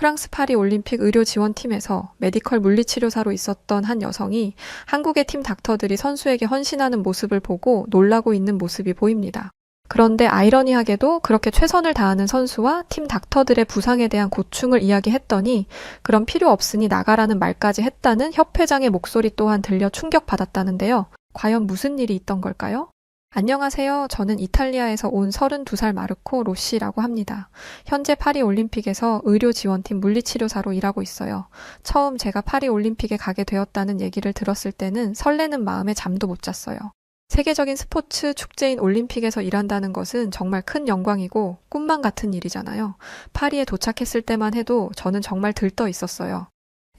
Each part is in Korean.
프랑스 파리 올림픽 의료지원팀에서 메디컬 물리치료사로 있었던 한 여성이 한국의 팀 닥터들이 선수에게 헌신하는 모습을 보고 놀라고 있는 모습이 보입니다. 그런데 아이러니하게도 그렇게 최선을 다하는 선수와 팀 닥터들의 부상에 대한 고충을 이야기했더니 그런 필요 없으니 나가라는 말까지 했다는 협회장의 목소리 또한 들려 충격받았다는데요. 과연 무슨 일이 있던 걸까요? 안녕하세요. 저는 이탈리아에서 온 32살 마르코 로시라고 합니다. 현재 파리 올림픽에서 의료지원팀 물리치료사로 일하고 있어요. 처음 제가 파리 올림픽에 가게 되었다는 얘기를 들었을 때는 설레는 마음에 잠도 못 잤어요. 세계적인 스포츠 축제인 올림픽에서 일한다는 것은 정말 큰 영광이고 꿈만 같은 일이잖아요. 파리에 도착했을 때만 해도 저는 정말 들떠 있었어요.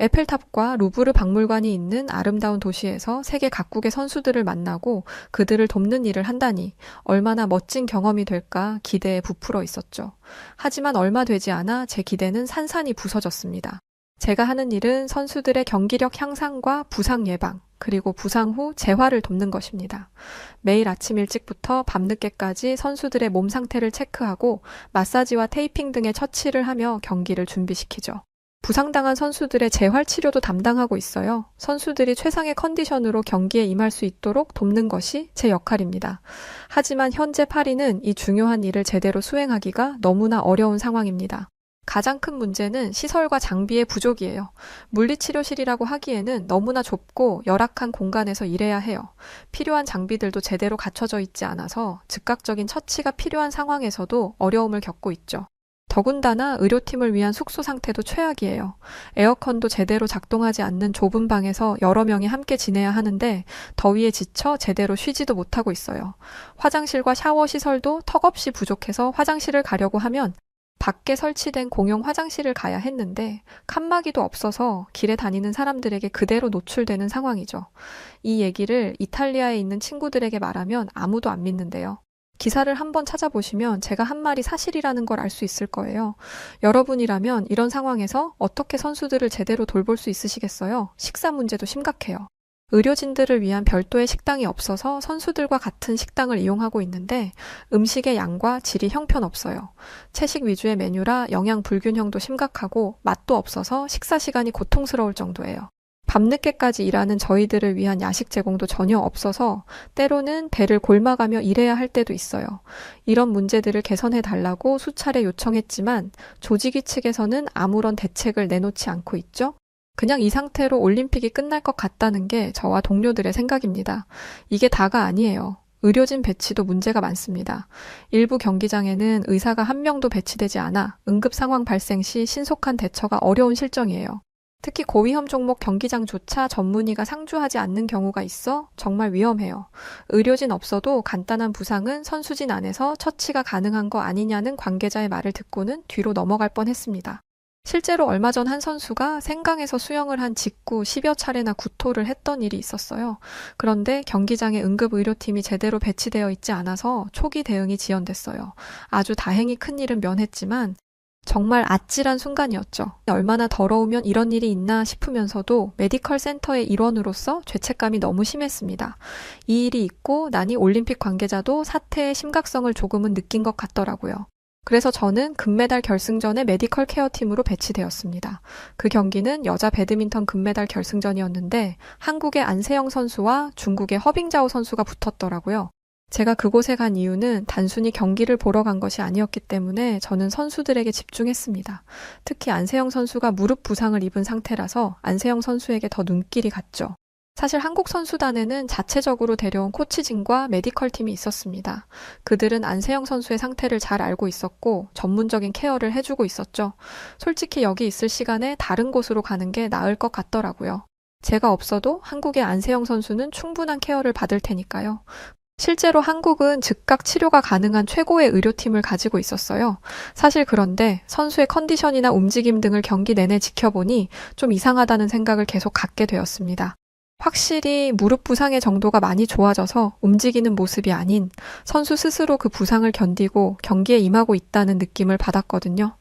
에펠탑과 루브르 박물관이 있는 아름다운 도시에서 세계 각국의 선수들을 만나고 그들을 돕는 일을 한다니 얼마나 멋진 경험이 될까 기대에 부풀어 있었죠. 하지만 얼마 되지 않아 제 기대는 산산이 부서졌습니다. 제가 하는 일은 선수들의 경기력 향상과 부상 예방, 그리고 부상 후 재활을 돕는 것입니다. 매일 아침 일찍부터 밤늦게까지 선수들의 몸 상태를 체크하고 마사지와 테이핑 등의 처치를 하며 경기를 준비시키죠. 부상당한 선수들의 재활 치료도 담당하고 있어요. 선수들이 최상의 컨디션으로 경기에 임할 수 있도록 돕는 것이 제 역할입니다. 하지만 현재 파리는 이 중요한 일을 제대로 수행하기가 너무나 어려운 상황입니다. 가장 큰 문제는 시설과 장비의 부족이에요. 물리치료실이라고 하기에는 너무나 좁고 열악한 공간에서 일해야 해요. 필요한 장비들도 제대로 갖춰져 있지 않아서 즉각적인 처치가 필요한 상황에서도 어려움을 겪고 있죠. 더군다나 의료팀을 위한 숙소 상태도 최악이에요. 에어컨도 제대로 작동하지 않는 좁은 방에서 여러 명이 함께 지내야 하는데 더위에 지쳐 제대로 쉬지도 못하고 있어요. 화장실과 샤워 시설도 턱없이 부족해서 화장실을 가려고 하면 밖에 설치된 공용 화장실을 가야 했는데 칸막이도 없어서 길에 다니는 사람들에게 그대로 노출되는 상황이죠. 이 얘기를 이탈리아에 있는 친구들에게 말하면 아무도 안 믿는데요. 기사를 한번 찾아보시면 제가 한 말이 사실이라는 걸 알 수 있을 거예요. 여러분이라면 이런 상황에서 어떻게 선수들을 제대로 돌볼 수 있으시겠어요? 식사 문제도 심각해요. 의료진들을 위한 별도의 식당이 없어서 선수들과 같은 식당을 이용하고 있는데 음식의 양과 질이 형편없어요. 채식 위주의 메뉴라 영양 불균형도 심각하고 맛도 없어서 식사 시간이 고통스러울 정도예요. 밤늦게까지 일하는 저희들을 위한 야식 제공도 전혀 없어서 때로는 배를 골마가며 일해야 할 때도 있어요. 이런 문제들을 개선해 달라고 수차례 요청했지만 조직위 측에서는 아무런 대책을 내놓지 않고 있죠. 그냥 이 상태로 올림픽이 끝날 것 같다는 게 저와 동료들의 생각입니다. 이게 다가 아니에요. 의료진 배치도 문제가 많습니다. 일부 경기장에는 의사가 한 명도 배치되지 않아 응급 상황 발생 시 신속한 대처가 어려운 실정이에요. 특히 고위험 종목 경기장조차 전문의가 상주하지 않는 경우가 있어 정말 위험해요. 의료진 없어도 간단한 부상은 선수진 안에서 처치가 가능한 거 아니냐는 관계자의 말을 듣고는 뒤로 넘어갈 뻔했습니다. 실제로 얼마 전 한 선수가 생강에서 수영을 한 직후 10여 차례나 구토를 했던 일이 있었어요. 그런데 경기장에 응급의료팀이 제대로 배치되어 있지 않아서 초기 대응이 지연됐어요. 아주 다행히 큰일은 면했지만 정말 아찔한 순간이었죠. 얼마나 더러우면 이런 일이 있나 싶으면서도 메디컬 센터의 일원으로서 죄책감이 너무 심했습니다. 이 일이 있고 나니 올림픽 관계자도 사태의 심각성을 조금은 느낀 것 같더라고요. 그래서 저는 금메달 결승전에 메디컬 케어 팀으로 배치되었습니다. 그 경기는 여자 배드민턴 금메달 결승전이었는데 한국의 안세영 선수와 중국의 허빙자오 선수가 붙었더라고요. 제가 그곳에 간 이유는 단순히 경기를 보러 간 것이 아니었기 때문에 저는 선수들에게 집중했습니다. 특히 안세영 선수가 무릎 부상을 입은 상태라서 안세영 선수에게 더 눈길이 갔죠. 사실 한국 선수단에는 자체적으로 데려온 코치진과 메디컬 팀이 있었습니다. 그들은 안세영 선수의 상태를 잘 알고 있었고 전문적인 케어를 해주고 있었죠. 솔직히 여기 있을 시간에 다른 곳으로 가는 게 나을 것 같더라고요. 제가 없어도 한국의 안세영 선수는 충분한 케어를 받을 테니까요. 실제로 한국은 즉각 치료가 가능한 최고의 의료팀을 가지고 있었어요. 사실 그런데 선수의 컨디션이나 움직임 등을 경기 내내 지켜보니 좀 이상하다는 생각을 계속 갖게 되었습니다. 확실히 무릎 부상의 정도가 많이 좋아져서 움직이는 모습이 아닌 선수 스스로 그 부상을 견디고 경기에 임하고 있다는 느낌을 받았거든요.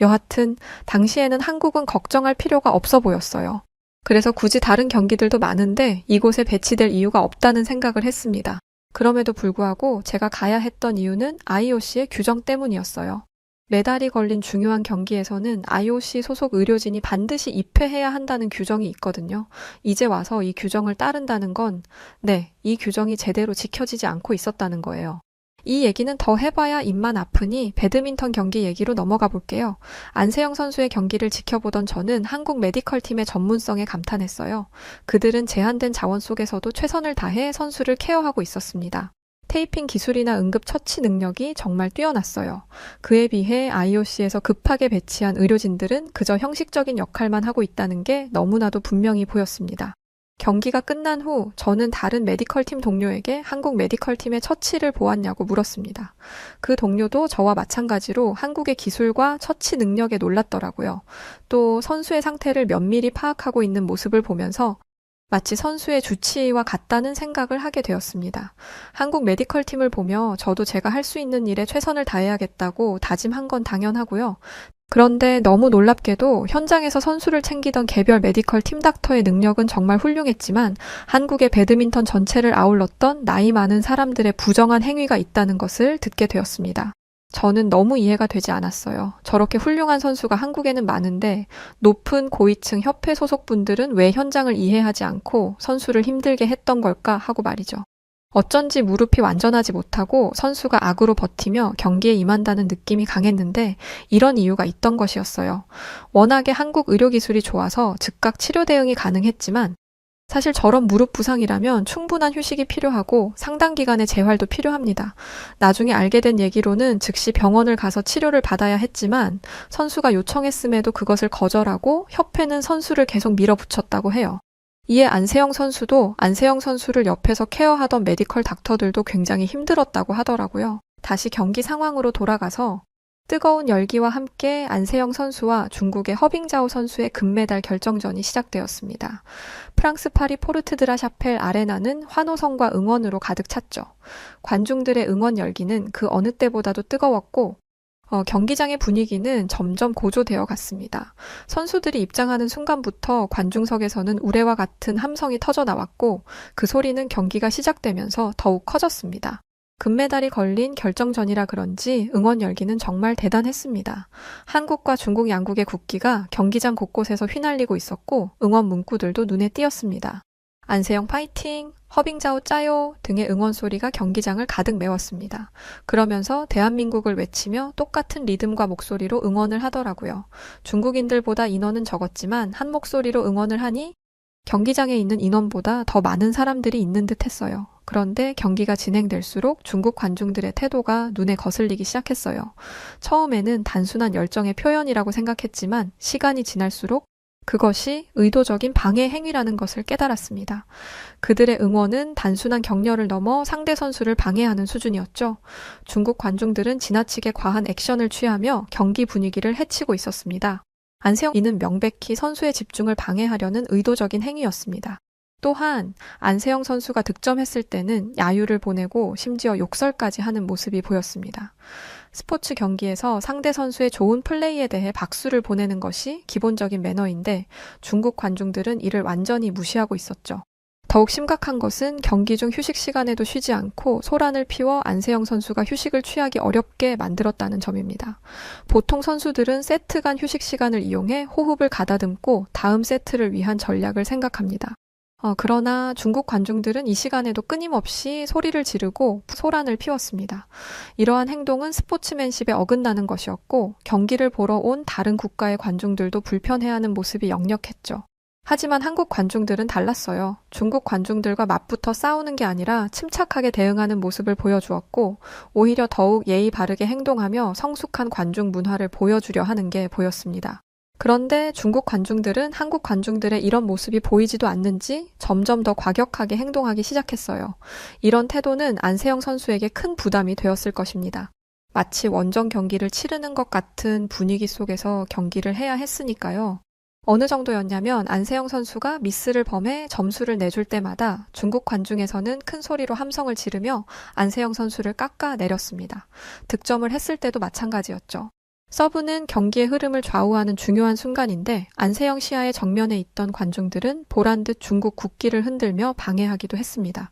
여하튼 당시에는 한국은 걱정할 필요가 없어 보였어요. 그래서 굳이 다른 경기들도 많은데 이곳에 배치될 이유가 없다는 생각을 했습니다. 그럼에도 불구하고 제가 가야 했던 이유는 IOC의 규정 때문이었어요. 메달이 걸린 중요한 경기에서는 IOC 소속 의료진이 반드시 입회해야 한다는 규정이 있거든요. 이제 와서 이 규정을 따른다는 건, 네, 이 규정이 제대로 지켜지지 않고 있었다는 거예요. 이 얘기는 더 해봐야 입만 아프니 배드민턴 경기 얘기로 넘어가 볼게요. 안세영 선수의 경기를 지켜보던 저는 한국 메디컬 팀의 전문성에 감탄했어요. 그들은 제한된 자원 속에서도 최선을 다해 선수를 케어하고 있었습니다. 테이핑 기술이나 응급 처치 능력이 정말 뛰어났어요. 그에 비해 IOC에서 급하게 배치한 의료진들은 그저 형식적인 역할만 하고 있다는 게 너무나도 분명히 보였습니다. 경기가 끝난 후 저는 다른 메디컬 팀 동료에게 한국 메디컬 팀의 처치를 보았냐고 물었습니다. 그 동료도 저와 마찬가지로 한국의 기술과 처치 능력에 놀랐더라고요. 또 선수의 상태를 면밀히 파악하고 있는 모습을 보면서 마치 선수의 주치의와 같다는 생각을 하게 되었습니다. 한국 메디컬 팀을 보며 저도 제가 할 수 있는 일에 최선을 다해야겠다고 다짐한 건 당연하고요. 그런데 너무 놀랍게도 현장에서 선수를 챙기던 개별 메디컬 팀 닥터의 능력은 정말 훌륭했지만 한국의 배드민턴 전체를 아울렀던 나이 많은 사람들의 부정한 행위가 있다는 것을 듣게 되었습니다. 저는 너무 이해가 되지 않았어요. 저렇게 훌륭한 선수가 한국에는 많은데 높은 고위층 협회 소속 분들은 왜 현장을 이해하지 않고 선수를 힘들게 했던 걸까 하고 말이죠. 어쩐지 무릎이 완전하지 못하고 선수가 악으로 버티며 경기에 임한다는 느낌이 강했는데 이런 이유가 있던 것이었어요. 워낙에 한국 의료기술이 좋아서 즉각 치료 대응이 가능했지만 사실 저런 무릎 부상이라면 충분한 휴식이 필요하고 상당 기간의 재활도 필요합니다. 나중에 알게 된 얘기로는 즉시 병원을 가서 치료를 받아야 했지만 선수가 요청했음에도 그것을 거절하고 협회는 선수를 계속 밀어붙였다고 해요. 이에 안세영 선수도 안세영 선수를 옆에서 케어하던 메디컬 닥터들도 굉장히 힘들었다고 하더라고요. 다시 경기 상황으로 돌아가서 뜨거운 열기와 함께 안세영 선수와 중국의 허빙자오 선수의 금메달 결정전이 시작되었습니다. 프랑스 파리 포르트드라 샤펠 아레나는 환호성과 응원으로 가득 찼죠. 관중들의 응원 열기는 그 어느 때보다도 뜨거웠고 경기장의 분위기는 점점 고조되어 갔습니다. 선수들이 입장하는 순간부터 관중석에서는 우레와 같은 함성이 터져 나왔고 그 소리는 경기가 시작되면서 더욱 커졌습니다. 금메달이 걸린 결정전이라 그런지 응원 열기는 정말 대단했습니다. 한국과 중국 양국의 국기가 경기장 곳곳에서 휘날리고 있었고 응원 문구들도 눈에 띄었습니다. 안세영 파이팅! 허빙자오 짜요! 등의 응원 소리가 경기장을 가득 메웠습니다. 그러면서 대한민국을 외치며 똑같은 리듬과 목소리로 응원을 하더라고요. 중국인들보다 인원은 적었지만 한 목소리로 응원을 하니 경기장에 있는 인원보다 더 많은 사람들이 있는 듯 했어요. 그런데 경기가 진행될수록 중국 관중들의 태도가 눈에 거슬리기 시작했어요. 처음에는 단순한 열정의 표현이라고 생각했지만 시간이 지날수록 그것이 의도적인 방해 행위라는 것을 깨달았습니다. 그들의 응원은 단순한 격려를 넘어 상대 선수를 방해하는 수준이었죠. 중국 관중들은 지나치게 과한 액션을 취하며 경기 분위기를 해치고 있었습니다. 안세영 이는 명백히 선수의 집중을 방해하려는 의도적인 행위였습니다. 또한 안세영 선수가 득점했을 때는 야유를 보내고 심지어 욕설까지 하는 모습이 보였습니다. 스포츠 경기에서 상대 선수의 좋은 플레이에 대해 박수를 보내는 것이 기본적인 매너인데 중국 관중들은 이를 완전히 무시하고 있었죠. 더욱 심각한 것은 경기 중 휴식 시간에도 쉬지 않고 소란을 피워 안세영 선수가 휴식을 취하기 어렵게 만들었다는 점입니다. 보통 선수들은 세트 간 휴식 시간을 이용해 호흡을 가다듬고 다음 세트를 위한 전략을 생각합니다. 그러나 중국 관중들은 이 시간에도 끊임없이 소리를 지르고 소란을 피웠습니다. 이러한 행동은 스포츠맨십에 어긋나는 것이었고 경기를 보러 온 다른 국가의 관중들도 불편해하는 모습이 역력했죠. 하지만 한국 관중들은 달랐어요. 중국 관중들과 맞붙어 싸우는 게 아니라 침착하게 대응하는 모습을 보여주었고 오히려 더욱 예의 바르게 행동하며 성숙한 관중 문화를 보여주려 하는 게 보였습니다. 그런데 중국 관중들은 한국 관중들의 이런 모습이 보이지도 않는지 점점 더 과격하게 행동하기 시작했어요. 이런 태도는 안세영 선수에게 큰 부담이 되었을 것입니다. 마치 원정 경기를 치르는 것 같은 분위기 속에서 경기를 해야 했으니까요. 어느 정도였냐면 안세영 선수가 미스를 범해 점수를 내줄 때마다 중국 관중에서는 큰 소리로 함성을 지르며 안세영 선수를 깎아내렸습니다. 득점을 했을 때도 마찬가지였죠. 서브는 경기의 흐름을 좌우하는 중요한 순간인데 안세영 시야의 정면에 있던 관중들은 보란듯 중국 국기를 흔들며 방해하기도 했습니다.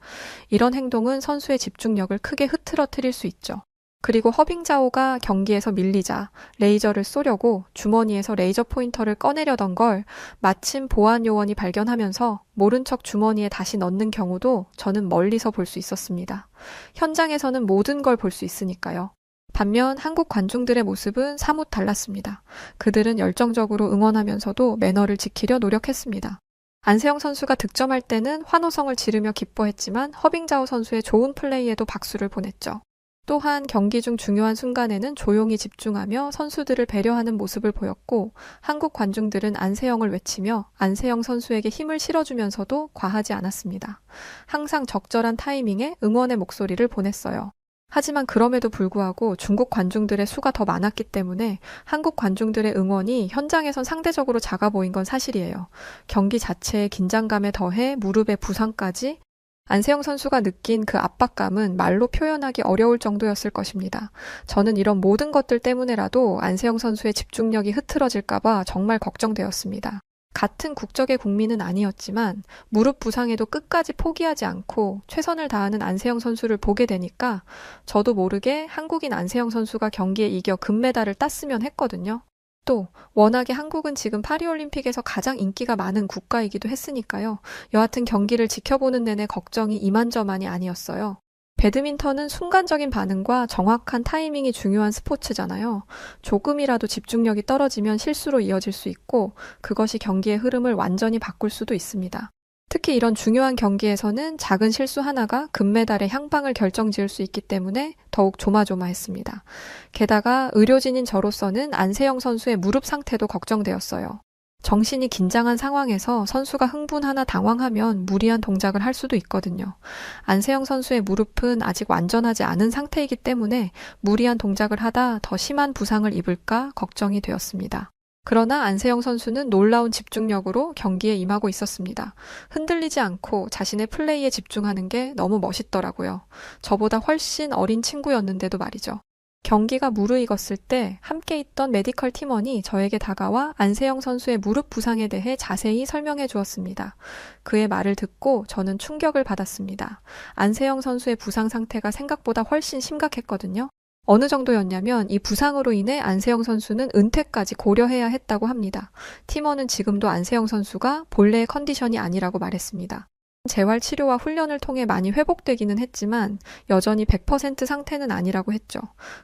이런 행동은 선수의 집중력을 크게 흐트러뜨릴 수 있죠. 그리고 허빙자오가 경기에서 밀리자 레이저를 쏘려고 주머니에서 레이저 포인터를 꺼내려던 걸 마침 보안 요원이 발견하면서 모른 척 주머니에 다시 넣는 경우도 저는 멀리서 볼 수 있었습니다. 현장에서는 모든 걸 볼 수 있으니까요. 반면 한국 관중들의 모습은 사뭇 달랐습니다. 그들은 열정적으로 응원하면서도 매너를 지키려 노력했습니다. 안세영 선수가 득점할 때는 환호성을 지르며 기뻐했지만 허빙자오 선수의 좋은 플레이에도 박수를 보냈죠. 또한 경기 중 중요한 순간에는 조용히 집중하며 선수들을 배려하는 모습을 보였고 한국 관중들은 안세영을 외치며 안세영 선수에게 힘을 실어주면서도 과하지 않았습니다. 항상 적절한 타이밍에 응원의 목소리를 보냈어요. 하지만 그럼에도 불구하고 중국 관중들의 수가 더 많았기 때문에 한국 관중들의 응원이 현장에선 상대적으로 작아 보인 건 사실이에요. 경기 자체의 긴장감에 더해 무릎의 부상까지 안세영 선수가 느낀 그 압박감은 말로 표현하기 어려울 정도였을 것입니다. 저는 이런 모든 것들 때문에라도 안세영 선수의 집중력이 흐트러질까봐 정말 걱정되었습니다. 같은 국적의 국민은 아니었지만 무릎 부상에도 끝까지 포기하지 않고 최선을 다하는 안세영 선수를 보게 되니까 저도 모르게 한국인 안세영 선수가 경기에 이겨 금메달을 땄으면 했거든요. 또 워낙에 한국은 지금 파리올림픽에서 가장 인기가 많은 국가이기도 했으니까요. 여하튼 경기를 지켜보는 내내 걱정이 이만저만이 아니었어요. 배드민턴은 순간적인 반응과 정확한 타이밍이 중요한 스포츠잖아요. 조금이라도 집중력이 떨어지면 실수로 이어질 수 있고 그것이 경기의 흐름을 완전히 바꿀 수도 있습니다. 특히 이런 중요한 경기에서는 작은 실수 하나가 금메달의 향방을 결정지을 수 있기 때문에 더욱 조마조마했습니다. 게다가 의료진인 저로서는 안세영 선수의 무릎 상태도 걱정되었어요. 정신이 긴장한 상황에서 선수가 흥분하나 당황하면 무리한 동작을 할 수도 있거든요. 안세영 선수의 무릎은 아직 완전하지 않은 상태이기 때문에 무리한 동작을 하다 더 심한 부상을 입을까 걱정이 되었습니다. 그러나 안세영 선수는 놀라운 집중력으로 경기에 임하고 있었습니다. 흔들리지 않고 자신의 플레이에 집중하는 게 너무 멋있더라고요. 저보다 훨씬 어린 친구였는데도 말이죠. 경기가 무르익었을 때 함께 있던 메디컬 팀원이 저에게 다가와 안세영 선수의 무릎 부상에 대해 자세히 설명해 주었습니다. 그의 말을 듣고 저는 충격을 받았습니다. 안세영 선수의 부상 상태가 생각보다 훨씬 심각했거든요. 어느 정도였냐면 이 부상으로 인해 안세영 선수는 은퇴까지 고려해야 했다고 합니다. 팀원은 지금도 안세영 선수가 본래의 컨디션이 아니라고 말했습니다. 재활 치료와 훈련을 통해 많이 회복되기는 했지만 여전히 100% 상태는 아니라고 했죠.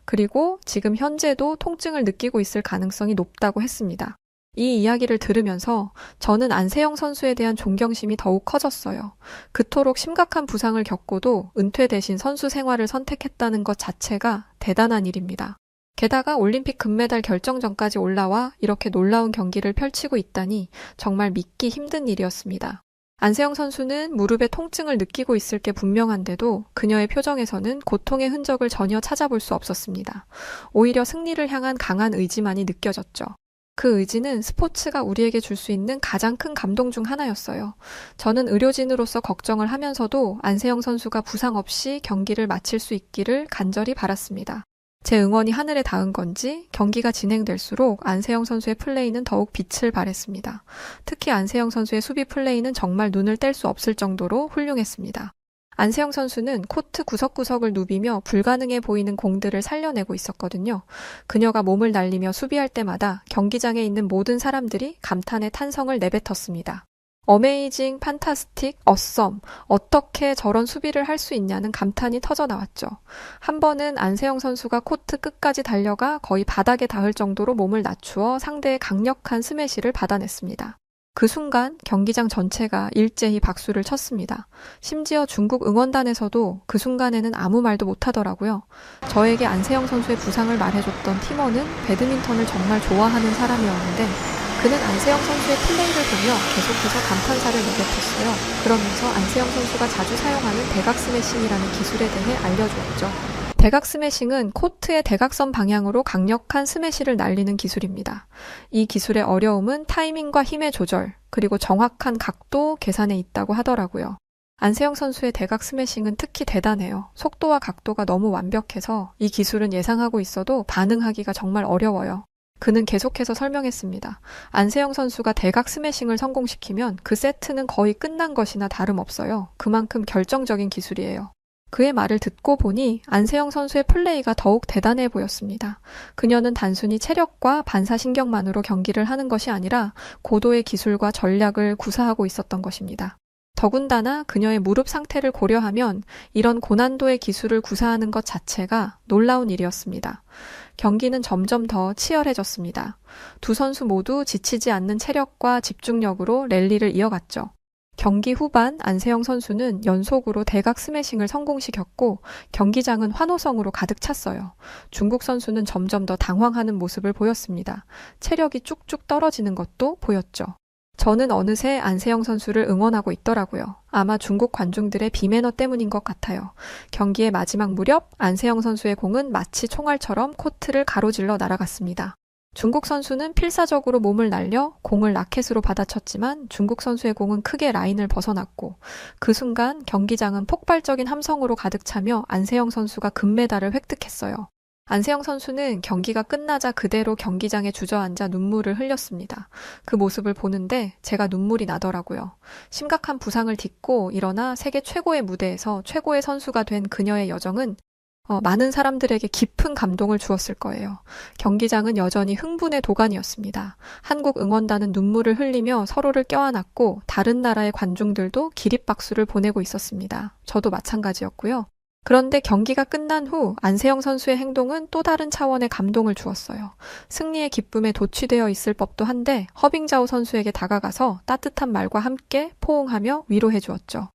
그리고 지금 현재도 통증을 느끼고 있을 가능성이 높다고 했습니다. 이 이야기를 들으면서 저는 안세영 선수에 대한 존경심이 더욱 커졌어요. 그토록 심각한 부상을 겪고도 은퇴 대신 선수 생활을 선택했다는 것 자체가 대단한 일입니다. 게다가 올림픽 금메달 결정전까지 올라와 이렇게 놀라운 경기를 펼치고 있다니 정말 믿기 힘든 일이었습니다. 안세영 선수는 무릎에 통증을 느끼고 있을 게 분명한데도 그녀의 표정에서는 고통의 흔적을 전혀 찾아볼 수 없었습니다. 오히려 승리를 향한 강한 의지만이 느껴졌죠. 그 의지는 스포츠가 우리에게 줄 수 있는 가장 큰 감동 중 하나였어요. 저는 의료진으로서 걱정을 하면서도 안세영 선수가 부상 없이 경기를 마칠 수 있기를 간절히 바랐습니다. 제 응원이 하늘에 닿은 건지 경기가 진행될수록 안세영 선수의 플레이는 더욱 빛을 발했습니다. 특히 안세영 선수의 수비 플레이는 정말 눈을 뗄 수 없을 정도로 훌륭했습니다. 안세영 선수는 코트 구석구석을 누비며 불가능해 보이는 공들을 살려내고 있었거든요. 그녀가 몸을 날리며 수비할 때마다 경기장에 있는 모든 사람들이 감탄의 탄성을 내뱉었습니다. 어메이징, 판타스틱, 어썸, 어떻게 저런 수비를 할 수 있냐는 감탄이 터져 나왔죠. 한 번은 안세영 선수가 코트 끝까지 달려가 거의 바닥에 닿을 정도로 몸을 낮추어 상대의 강력한 스매시를 받아냈습니다. 그 순간 경기장 전체가 일제히 박수를 쳤습니다. 심지어 중국 응원단에서도 그 순간에는 아무 말도 못하더라고요. 저에게 안세영 선수의 부상을 말해줬던 팀원은 배드민턴을 정말 좋아하는 사람이었는데 그는 안세영 선수의 플레이를 보며 계속해서 감탄사를 내뱉었어요. 그러면서 안세영 선수가 자주 사용하는 대각 스매싱이라는 기술에 대해 알려주었죠. 대각 스매싱은 코트의 대각선 방향으로 강력한 스매시를 날리는 기술입니다. 이 기술의 어려움은 타이밍과 힘의 조절, 그리고 정확한 각도 계산에 있다고 하더라고요. 안세영 선수의 대각 스매싱은 특히 대단해요. 속도와 각도가 너무 완벽해서 이 기술은 예상하고 있어도 반응하기가 정말 어려워요. 그는 계속해서 설명했습니다. 안세영 선수가 대각 스매싱을 성공시키면 그 세트는 거의 끝난 것이나 다름없어요. 그만큼 결정적인 기술이에요. 그의 말을 듣고 보니 안세영 선수의 플레이가 더욱 대단해 보였습니다. 그녀는 단순히 체력과 반사신경만으로 경기를 하는 것이 아니라 고도의 기술과 전략을 구사하고 있었던 것입니다. 더군다나 그녀의 무릎 상태를 고려하면 이런 고난도의 기술을 구사하는 것 자체가 놀라운 일이었습니다. 경기는 점점 더 치열해졌습니다. 두 선수 모두 지치지 않는 체력과 집중력으로 랠리를 이어갔죠. 경기 후반 안세영 선수는 연속으로 대각 스매싱을 성공시켰고 경기장은 환호성으로 가득 찼어요. 중국 선수는 점점 더 당황하는 모습을 보였습니다. 체력이 쭉쭉 떨어지는 것도 보였죠. 저는 어느새 안세영 선수를 응원하고 있더라고요. 아마 중국 관중들의 비매너 때문인 것 같아요. 경기의 마지막 무렵 안세영 선수의 공은 마치 총알처럼 코트를 가로질러 날아갔습니다. 중국 선수는 필사적으로 몸을 날려 공을 라켓으로 받아쳤지만 중국 선수의 공은 크게 라인을 벗어났고 그 순간 경기장은 폭발적인 함성으로 가득 차며 안세영 선수가 금메달을 획득했어요. 안세영 선수는 경기가 끝나자 그대로 경기장에 주저앉아 눈물을 흘렸습니다. 그 모습을 보는데 제가 눈물이 나더라고요. 심각한 부상을 딛고 일어나 세계 최고의 무대에서 최고의 선수가 된 그녀의 여정은 많은 사람들에게 깊은 감동을 주었을 거예요. 경기장은 여전히 흥분의 도가니였습니다. 한국 응원단은 눈물을 흘리며 서로를 껴안았고 다른 나라의 관중들도 기립박수를 보내고 있었습니다. 저도 마찬가지였고요. 그런데 경기가 끝난 후 안세영 선수의 행동은 또 다른 차원의 감동을 주었어요. 승리의 기쁨에 도취되어 있을 법도 한데 허빙자오 선수에게 다가가서 따뜻한 말과 함께 포옹하며 위로해 주었죠.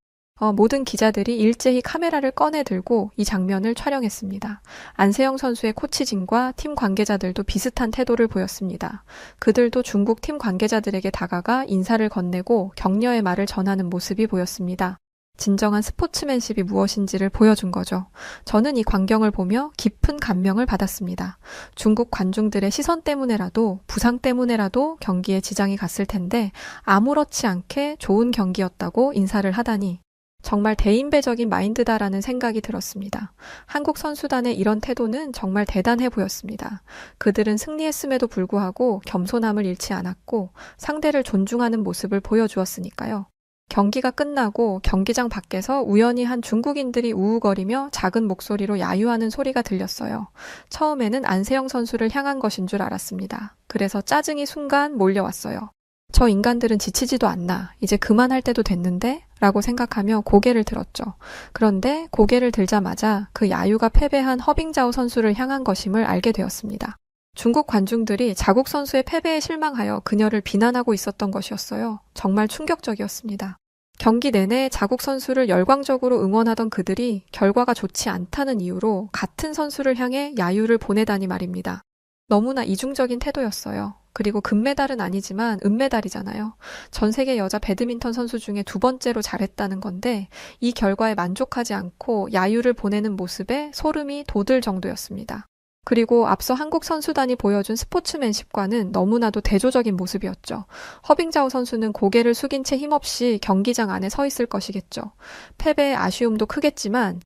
모든 기자들이 일제히 카메라를 꺼내 들고 이 장면을 촬영했습니다. 안세영 선수의 코치진과 팀 관계자들도 비슷한 태도를 보였습니다. 그들도 중국 팀 관계자들에게 다가가 인사를 건네고 격려의 말을 전하는 모습이 보였습니다. 진정한 스포츠맨십이 무엇인지를 보여준 거죠. 저는 이 광경을 보며 깊은 감명을 받았습니다. 중국 관중들의 시선 때문에라도 부상 때문에라도 경기에 지장이 갔을 텐데 아무렇지 않게 좋은 경기였다고 인사를 하다니 정말 대인배적인 마인드다라는 생각이 들었습니다. 한국 선수단의 이런 태도는 정말 대단해 보였습니다. 그들은 승리했음에도 불구하고 겸손함을 잃지 않았고 상대를 존중하는 모습을 보여주었으니까요. 경기가 끝나고 경기장 밖에서 우연히 한 중국인들이 우우거리며 작은 목소리로 야유하는 소리가 들렸어요. 처음에는 안세영 선수를 향한 것인 줄 알았습니다. 그래서 짜증이 순간 몰려왔어요. 저 인간들은 지치지도 않나. 이제 그만할 때도 됐는데? 라고 생각하며 고개를 들었죠. 그런데 고개를 들자마자 그 야유가 패배한 허빙자오 선수를 향한 것임을 알게 되었습니다. 중국 관중들이 자국 선수의 패배에 실망하여 그녀를 비난하고 있었던 것이었어요. 정말 충격적이었습니다. 경기 내내 자국 선수를 열광적으로 응원하던 그들이 결과가 좋지 않다는 이유로 같은 선수를 향해 야유를 보내다니 말입니다. 너무나 이중적인 태도였어요. 그리고 금메달은 아니지만 은메달이잖아요. 전 세계 여자 배드민턴 선수 중에 두 번째로 잘했다는 건데 이 결과에 만족하지 않고 야유를 보내는 모습에 소름이 돋을 정도였습니다. 그리고 앞서 한국 선수단이 보여준 스포츠맨십과는 너무나도 대조적인 모습이었죠. 허빙자오 선수는 고개를 숙인 채 힘없이 경기장 안에 서 있을 것이겠죠. 패배의 아쉬움도 크겠지만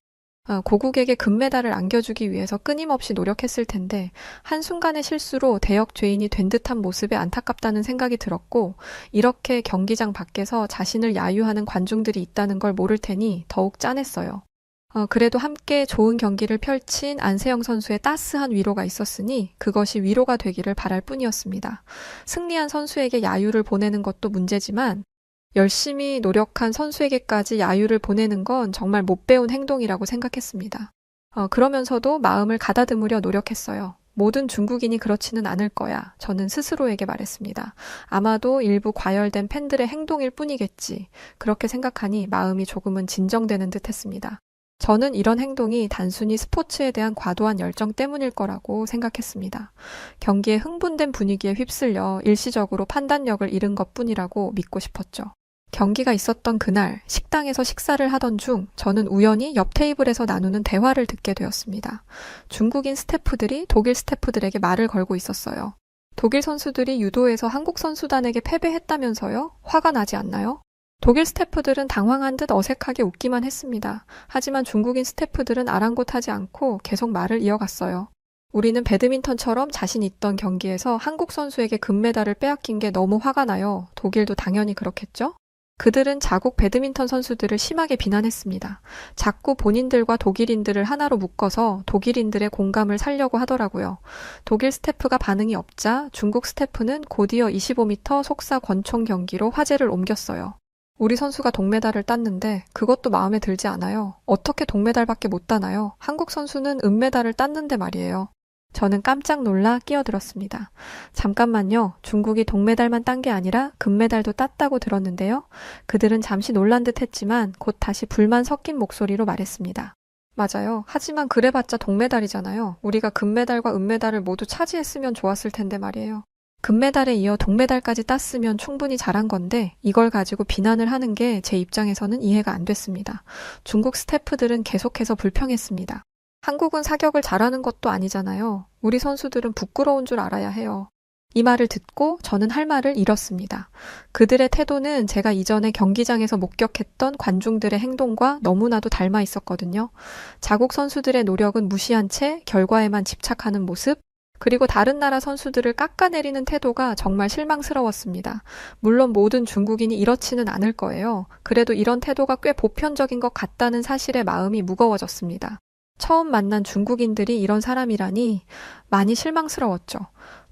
고국에게 금메달을 안겨주기 위해서 끊임없이 노력했을 텐데 한순간의 실수로 대역죄인이 된 듯한 모습에 안타깝다는 생각이 들었고 이렇게 경기장 밖에서 자신을 야유하는 관중들이 있다는 걸 모를 테니 더욱 짠했어요. 그래도 함께 좋은 경기를 펼친 안세영 선수의 따스한 위로가 있었으니 그것이 위로가 되기를 바랄 뿐이었습니다. 승리한 선수에게 야유를 보내는 것도 문제지만 열심히 노력한 선수에게까지 야유를 보내는 건 정말 못 배운 행동이라고 생각했습니다. 그러면서도 마음을 가다듬으려 노력했어요. 모든 중국인이 그렇지는 않을 거야. 저는 스스로에게 말했습니다. 아마도 일부 과열된 팬들의 행동일 뿐이겠지. 그렇게 생각하니 마음이 조금은 진정되는 듯 했습니다. 저는 이런 행동이 단순히 스포츠에 대한 과도한 열정 때문일 거라고 생각했습니다. 경기에 흥분된 분위기에 휩쓸려 일시적으로 판단력을 잃은 것뿐이라고 믿고 싶었죠. 경기가 있었던 그날 식당에서 식사를 하던 중 저는 우연히 옆 테이블에서 나누는 대화를 듣게 되었습니다. 중국인 스태프들이 독일 스태프들에게 말을 걸고 있었어요. 독일 선수들이 유도에서 한국 선수단에게 패배했다면서요? 화가 나지 않나요? 독일 스태프들은 당황한 듯 어색하게 웃기만 했습니다. 하지만 중국인 스태프들은 아랑곳하지 않고 계속 말을 이어갔어요. 우리는 배드민턴처럼 자신 있던 경기에서 한국 선수에게 금메달을 빼앗긴 게 너무 화가 나요. 독일도 당연히 그렇겠죠? 그들은 자국 배드민턴 선수들을 심하게 비난했습니다. 자꾸 본인들과 독일인들을 하나로 묶어서 독일인들의 공감을 살려고 하더라고요. 독일 스태프가 반응이 없자 중국 스태프는 곧이어 25m 속사 권총 경기로 화제를 옮겼어요. 우리 선수가 동메달을 땄는데 그것도 마음에 들지 않아요. 어떻게 동메달밖에 못 따나요? 한국 선수는 은메달을 땄는데 말이에요. 저는 깜짝 놀라 끼어들었습니다. 잠깐만요. 중국이 동메달만 딴 게 아니라 금메달도 땄다고 들었는데요. 그들은 잠시 놀란 듯 했지만 곧 다시 불만 섞인 목소리로 말했습니다. 맞아요. 하지만 그래봤자 동메달이잖아요. 우리가 금메달과 은메달을 모두 차지했으면 좋았을 텐데 말이에요. 금메달에 이어 동메달까지 땄으면 충분히 잘한 건데 이걸 가지고 비난을 하는 게 제 입장에서는 이해가 안 됐습니다. 중국 스태프들은 계속해서 불평했습니다. 한국은 사격을 잘하는 것도 아니잖아요. 우리 선수들은 부끄러운 줄 알아야 해요. 이 말을 듣고 저는 할 말을 잃었습니다. 그들의 태도는 제가 이전에 경기장에서 목격했던 관중들의 행동과 너무나도 닮아 있었거든요. 자국 선수들의 노력은 무시한 채 결과에만 집착하는 모습, 그리고 다른 나라 선수들을 깎아내리는 태도가 정말 실망스러웠습니다. 물론 모든 중국인이 이렇지는 않을 거예요. 그래도 이런 태도가 꽤 보편적인 것 같다는 사실에 마음이 무거워졌습니다. 처음 만난 중국인들이 이런 사람이라니 많이 실망스러웠죠.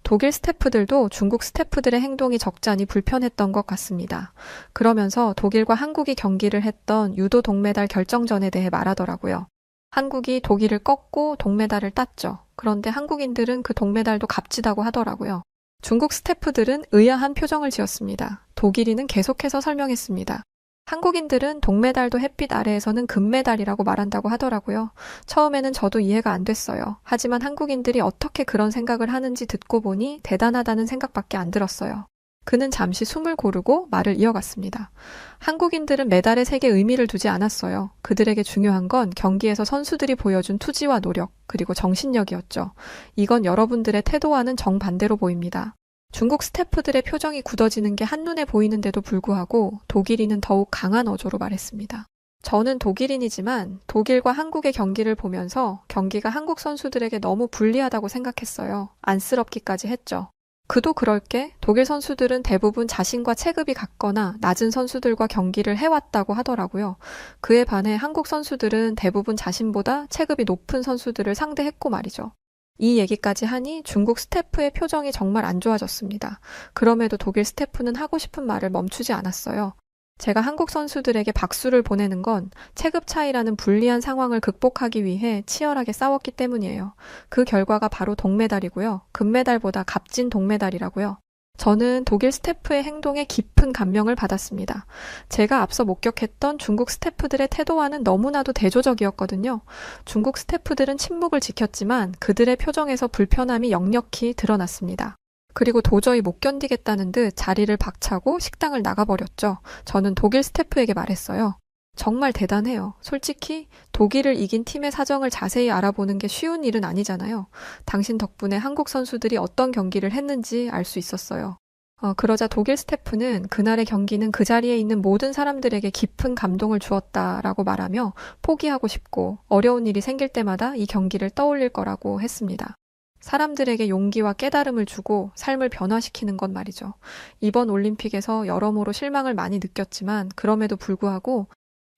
독일 스태프들도 중국 스태프들의 행동이 적잖이 불편했던 것 같습니다. 그러면서 독일과 한국이 경기를 했던 유도 동메달 결정전에 대해 말하더라고요. 한국이 독일을 꺾고 동메달을 땄죠. 그런데 한국인들은 그 동메달도 값지다고 하더라고요. 중국 스태프들은 의아한 표정을 지었습니다. 독일인은 계속해서 설명했습니다. 한국인들은 동메달도 햇빛 아래에서는 금메달이라고 말한다고 하더라고요. 처음에는 저도 이해가 안 됐어요. 하지만 한국인들이 어떻게 그런 생각을 하는지 듣고 보니 대단하다는 생각밖에 안 들었어요. 그는 잠시 숨을 고르고 말을 이어갔습니다. 한국인들은 메달의 색에 의미를 두지 않았어요. 그들에게 중요한 건 경기에서 선수들이 보여준 투지와 노력, 그리고 정신력이었죠. 이건 여러분들의 태도와는 정반대로 보입니다. 중국 스태프들의 표정이 굳어지는 게 한눈에 보이는데도 불구하고 독일인은 더욱 강한 어조로 말했습니다. 저는 독일인이지만 독일과 한국의 경기를 보면서 경기가 한국 선수들에게 너무 불리하다고 생각했어요. 안쓰럽기까지 했죠. 그도 그럴 게 독일 선수들은 대부분 자신과 체급이 같거나 낮은 선수들과 경기를 해왔다고 하더라고요. 그에 반해 한국 선수들은 대부분 자신보다 체급이 높은 선수들을 상대했고 말이죠. 이 얘기까지 하니 중국 스태프의 표정이 정말 안 좋아졌습니다. 그럼에도 독일 스태프는 하고 싶은 말을 멈추지 않았어요. 제가 한국 선수들에게 박수를 보내는 건 체급 차이라는 불리한 상황을 극복하기 위해 치열하게 싸웠기 때문이에요. 그 결과가 바로 동메달이고요. 금메달보다 값진 동메달이라고요. 저는 독일 스태프의 행동에 깊은 감명을 받았습니다. 제가 앞서 목격했던 중국 스태프들의 태도와는 너무나도 대조적이었거든요. 중국 스태프들은 침묵을 지켰지만 그들의 표정에서 불편함이 역력히 드러났습니다. 그리고 도저히 못 견디겠다는 듯 자리를 박차고 식당을 나가버렸죠. 저는 독일 스태프에게 말했어요. 정말 대단해요. 솔직히 독일을 이긴 팀의 사정을 자세히 알아보는 게 쉬운 일은 아니잖아요. 당신 덕분에 한국 선수들이 어떤 경기를 했는지 알 수 있었어요. 그러자 독일 스태프는 그날의 경기는 그 자리에 있는 모든 사람들에게 깊은 감동을 주었다라고 말하며 포기하고 싶고 어려운 일이 생길 때마다 이 경기를 떠올릴 거라고 했습니다. 사람들에게 용기와 깨달음을 주고 삶을 변화시키는 것 말이죠. 이번 올림픽에서 여러모로 실망을 많이 느꼈지만 그럼에도 불구하고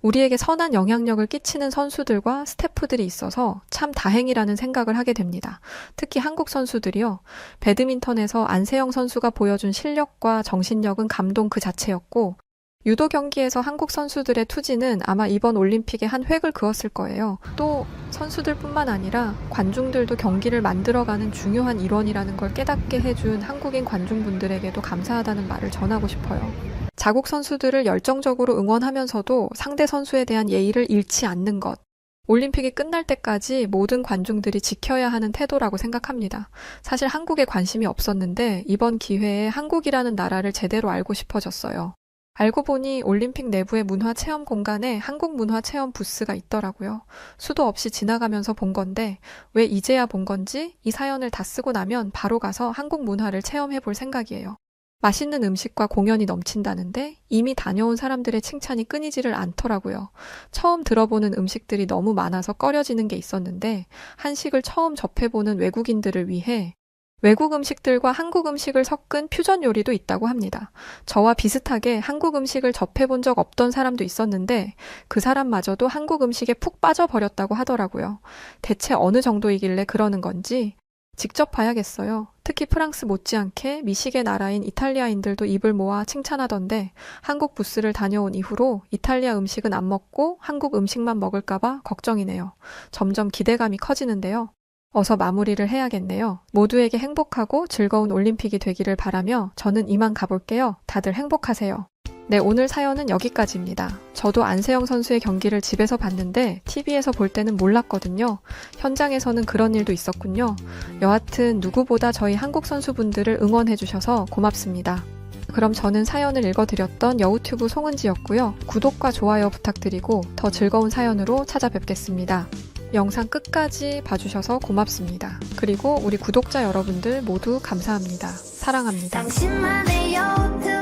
우리에게 선한 영향력을 끼치는 선수들과 스태프들이 있어서 참 다행이라는 생각을 하게 됩니다. 특히 한국 선수들이요. 배드민턴에서 안세영 선수가 보여준 실력과 정신력은 감동 그 자체였고 유도 경기에서 한국 선수들의 투지는 아마 이번 올림픽에 한 획을 그었을 거예요. 또 선수들뿐만 아니라 관중들도 경기를 만들어가는 중요한 일원이라는 걸 깨닫게 해준 한국인 관중분들에게도 감사하다는 말을 전하고 싶어요. 자국 선수들을 열정적으로 응원하면서도 상대 선수에 대한 예의를 잃지 않는 것. 올림픽이 끝날 때까지 모든 관중들이 지켜야 하는 태도라고 생각합니다. 사실 한국에 관심이 없었는데 이번 기회에 한국이라는 나라를 제대로 알고 싶어졌어요. 알고 보니 올림픽 내부의 문화체험 공간에 한국 문화체험 부스가 있더라고요. 수도 없이 지나가면서 본 건데 왜 이제야 본 건지 이 사연을 다 쓰고 나면 바로 가서 한국 문화를 체험해 볼 생각이에요. 맛있는 음식과 공연이 넘친다는데 이미 다녀온 사람들의 칭찬이 끊이지를 않더라고요. 처음 들어보는 음식들이 너무 많아서 꺼려지는 게 있었는데 한식을 처음 접해보는 외국인들을 위해 외국 음식들과 한국 음식을 섞은 퓨전 요리도 있다고 합니다. 저와 비슷하게 한국 음식을 접해본 적 없던 사람도 있었는데 그 사람마저도 한국 음식에 푹 빠져버렸다고 하더라고요. 대체 어느 정도이길래 그러는 건지 직접 봐야겠어요. 특히 프랑스 못지않게 미식의 나라인 이탈리아인들도 입을 모아 칭찬하던데 한국 부스를 다녀온 이후로 이탈리아 음식은 안 먹고 한국 음식만 먹을까봐 걱정이네요. 점점 기대감이 커지는데요. 어서 마무리를 해야겠네요. 모두에게 행복하고 즐거운 올림픽이 되기를 바라며 저는 이만 가볼게요. 다들 행복하세요. 네, 오늘 사연은 여기까지입니다. 저도 안세영 선수의 경기를 집에서 봤는데 TV에서 볼 때는 몰랐거든요. 현장에서는 그런 일도 있었군요. 여하튼 누구보다 저희 한국 선수분들을 응원해주셔서 고맙습니다. 그럼 저는 사연을 읽어드렸던 여우튜브 송은지였고요. 구독과 좋아요 부탁드리고 더 즐거운 사연으로 찾아뵙겠습니다. 영상 끝까지 봐주셔서 고맙습니다. 그리고 우리 구독자 여러분들 모두 감사합니다. 사랑합니다. 당신만의 여우트